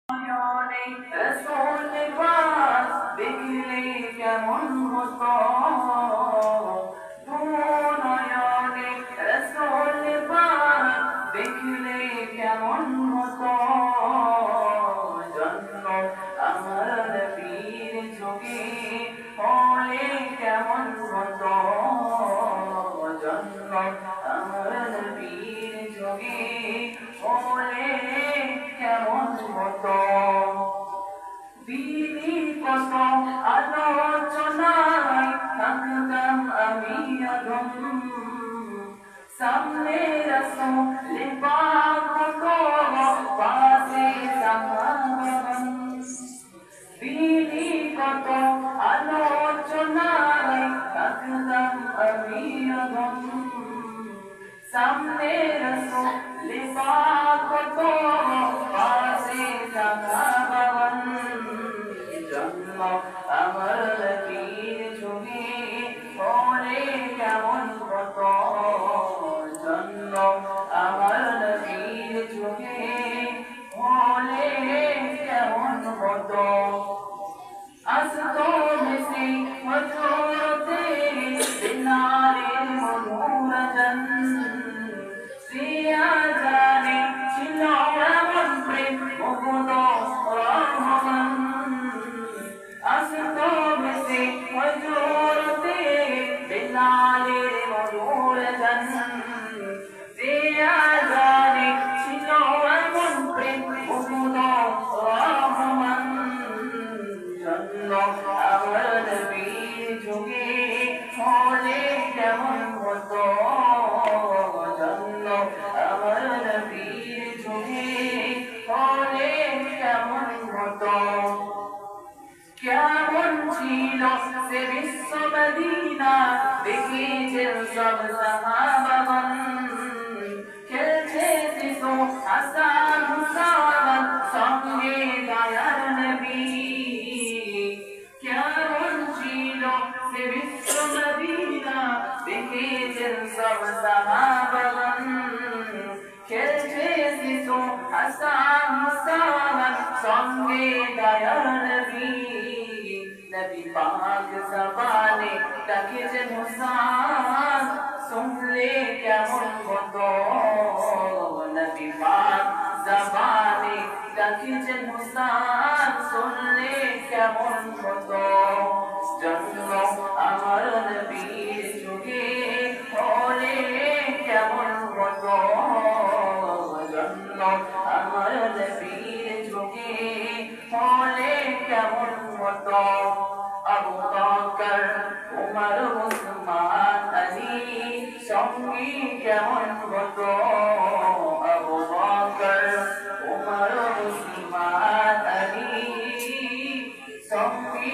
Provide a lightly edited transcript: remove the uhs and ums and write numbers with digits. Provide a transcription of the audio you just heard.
নয়নে রাসূল পাক দেখলে কেমন হতো, নয়নে রাসূল পাক দেখলে কেমন হতো, জন্ম আমার নবীর যুগে হলে কেমন হতো, জন্ম আমার নবীর যুগে হলে কেমন হতো। দিদি কত আলোচনায় থাকতাম আমি অধম, সামনে রাসূল পাক হতো পাশে সাহাবাগণ। দিদি কত আলোচনায় থাকতাম আমি অধম, সামনে রাসূল পাক হতো পাশে সাহাবাগণ। জন্ম আমার নবীর যুগে হলে কেমন হতো, জন্ম আমার নবীর যুগে হলে কেমন হতো। আসতো ভেসে হজরতে দিনারের মধুর গান, জানে ছিল এমন প্রেম মুগ্ধ রহমান। আসতো ভেসে হজরতে দিনারের মধুর গান, জানে ছিল এমন প্রেম মুগ্ধ রহমান। জন্ম আমার নবীর যুগে হলে কেমন হতো, জন্ম আমার নবীর যুগে হলে কেমন হতো। কেমন ছিল সে বিশ্ব মদিনা দেখেছেন সব সাহাবাগণ, খেলছে শিশু হাসান হুসাইন সঙ্গে দয়ার নবী। কেমন ছিল সে বিশ্ব মদিনা দেখেছেন সব সাহাবাগণ, খেলছে শিশু হাসান হুসাইন সঙ্গে দয়ার নবী। নবী পাক জবানে ডাকেছেন হুসাইন, শুনলে কেমন হতো, নবী পাক জবানে ডাকেছেন হুসাইন, শুনলে কেমন হতো। জন্ম আমার নবীর যুগে হলে কেমন হতো, জন্ম আমার নবীর যুগে হলে কেমন হতো। আবু বকর উমর উসমান আলী সঙ্গী কেমন হতো, আবু বকর উমর উসমান আলী সঙ্গী